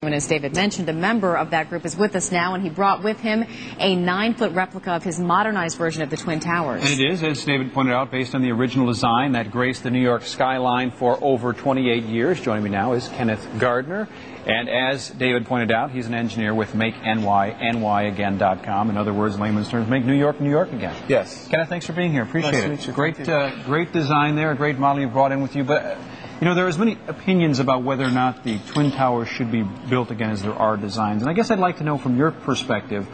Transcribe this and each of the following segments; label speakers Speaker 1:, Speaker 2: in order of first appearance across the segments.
Speaker 1: And as David mentioned, a member of that group is with us now, and he brought with him a 9-foot replica of his modernized version of the Twin Towers.
Speaker 2: And it is, as David pointed out, based on the original design that graced the New York skyline for over 28 years. Joining me now is Kenneth Gardner. And as David pointed out, he's an engineer with MakeNYNYAgain.com. In other words, in layman's terms, make New York, New York again.
Speaker 3: Yes.
Speaker 2: Kenneth, thanks for being here. Appreciate
Speaker 3: nice
Speaker 2: it.
Speaker 3: To meet you.
Speaker 2: Great design there, a great model you brought in with you. But you know, there are as many opinions about whether or not the Twin Towers should be built again as there are designs. And I guess I'd like to know from your perspective,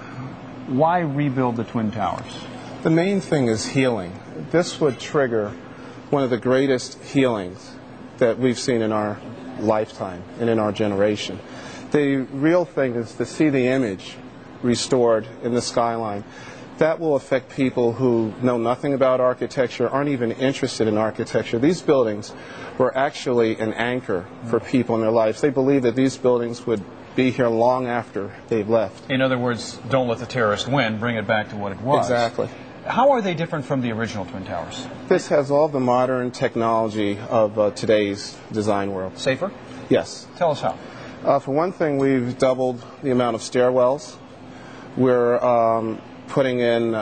Speaker 2: why rebuild the Twin Towers?
Speaker 3: The main thing is healing. This would trigger one of the greatest healings that we've seen in our lifetime and in our generation. The real thing is to see the image restored in the skyline. That will affect people who know nothing about architecture, aren't even interested in architecture. These buildings were actually an anchor for people in their lives. They believe that these buildings would be here long after they've left.
Speaker 2: In other words, don't let the terrorist win, bring it back to what it was.
Speaker 3: Exactly.
Speaker 2: How are they different from the original Twin Towers?
Speaker 3: This has all the modern technology of today's design world.
Speaker 2: Safer?
Speaker 3: Yes.
Speaker 2: Tell us how.
Speaker 3: For one thing, we've doubled the amount of stairwells. We're putting in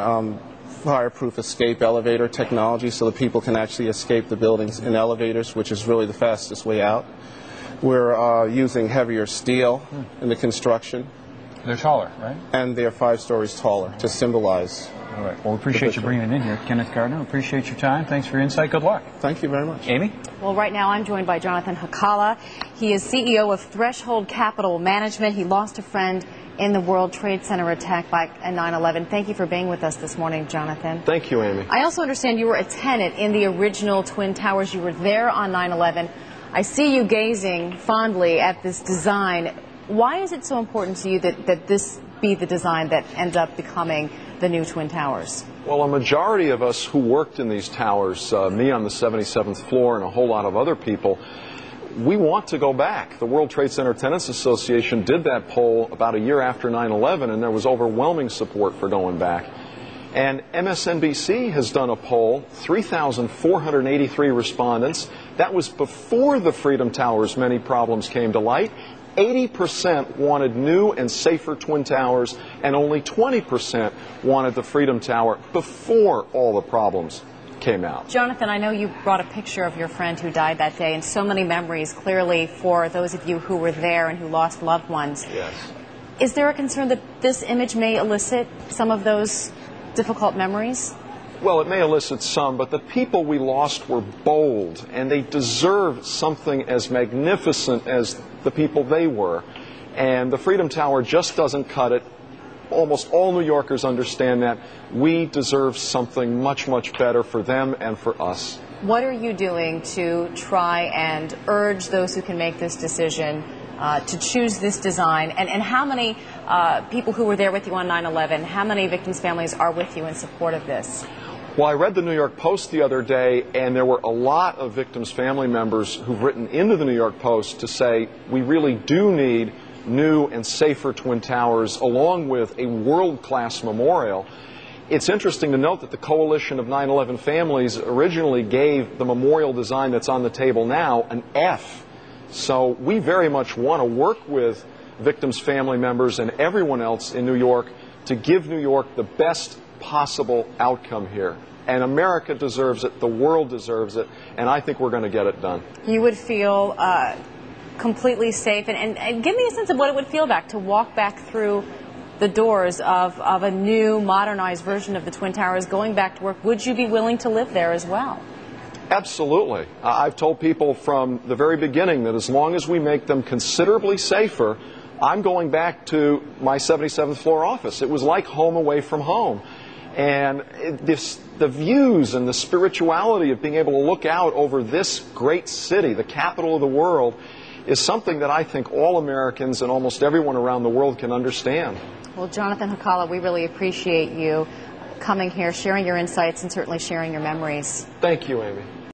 Speaker 3: fireproof escape elevator technology so that people can actually escape the buildings in elevators, which is really the fastest way out. We're using heavier steel in the construction.
Speaker 2: They're taller, right?
Speaker 3: And they're 5 stories taller to symbolize.
Speaker 2: All right. Well, we appreciate you bringing it in here. Kenneth Gardner, appreciate your time. Thanks for your insight. Good luck.
Speaker 3: Thank you very much.
Speaker 2: Amy?
Speaker 1: Well, right now I'm joined by Jonathan Hakala. He is CEO of Threshold Capital Management. He lost a friend in the World Trade Center attack back in 9/11. Thank you for being with us this morning, Jonathan.
Speaker 4: Thank you, Amy.
Speaker 1: I also understand you were a tenant in the original Twin Towers. You were there on 9/11. I see you gazing fondly at this design. Why is it so important to you that this be the design that ends up becoming the new Twin Towers?
Speaker 4: Well, a majority of us who worked in these towers, me on the 77th floor and a whole lot of other people, we want to go back. The World Trade Center Tenants Association did that poll about a year after 9/11, and there was overwhelming support for going back. And MSNBC has done a poll, 3,483 respondents. That was before the Freedom Towers' many problems came to light. 80% wanted new and safer Twin Towers, and only 20% wanted the Freedom Tower before all the problems came out.
Speaker 1: Jonathan, I know you brought a picture of your friend who died that day, and so many memories clearly for those of you who were there and who lost loved ones.
Speaker 4: Yes.
Speaker 1: Is there a concern that this image may elicit some of those difficult memories?
Speaker 4: Well, it may elicit some, but the people we lost were bold, and they deserve something as magnificent as the people they were. And the Freedom Tower just doesn't cut it. Almost all New Yorkers understand that. We deserve something much, much better for them and for us.
Speaker 1: What are you doing to try and urge those who can make this decision to choose this design? And how many people who were there with you on 9/11, how many victims' families are with you in support of this?
Speaker 4: Well, I read the New York Post the other day, and there were a lot of victims' family members who've written into the New York Post to say we really do need new and safer Twin Towers, along with a world-class memorial. It's interesting to note that the Coalition of 9/11 Families originally gave the memorial design that's on the table now an F. So we very much want to work with victims' family members and everyone else in New York to give New York the best possible outcome here. And America deserves it, the world deserves it, and I think we're going to get it done.
Speaker 1: You would feel completely safe, and give me a sense of what it would feel like to walk back through the doors of a new, modernized version of the Twin Towers, going back to work. Would you be willing to live there as well?
Speaker 4: Absolutely. I've told people from the very beginning that as long as we make them considerably safer, I'm going back to my 77th floor office. It was like home away from home. And the views and the spirituality of being able to look out over this great city, the capital of the world, is something that I think all Americans and almost everyone around the world can understand.
Speaker 1: Well, Jonathan Hakala, we really appreciate you coming here, sharing your insights, and certainly sharing your memories.
Speaker 4: Thank you, Amy.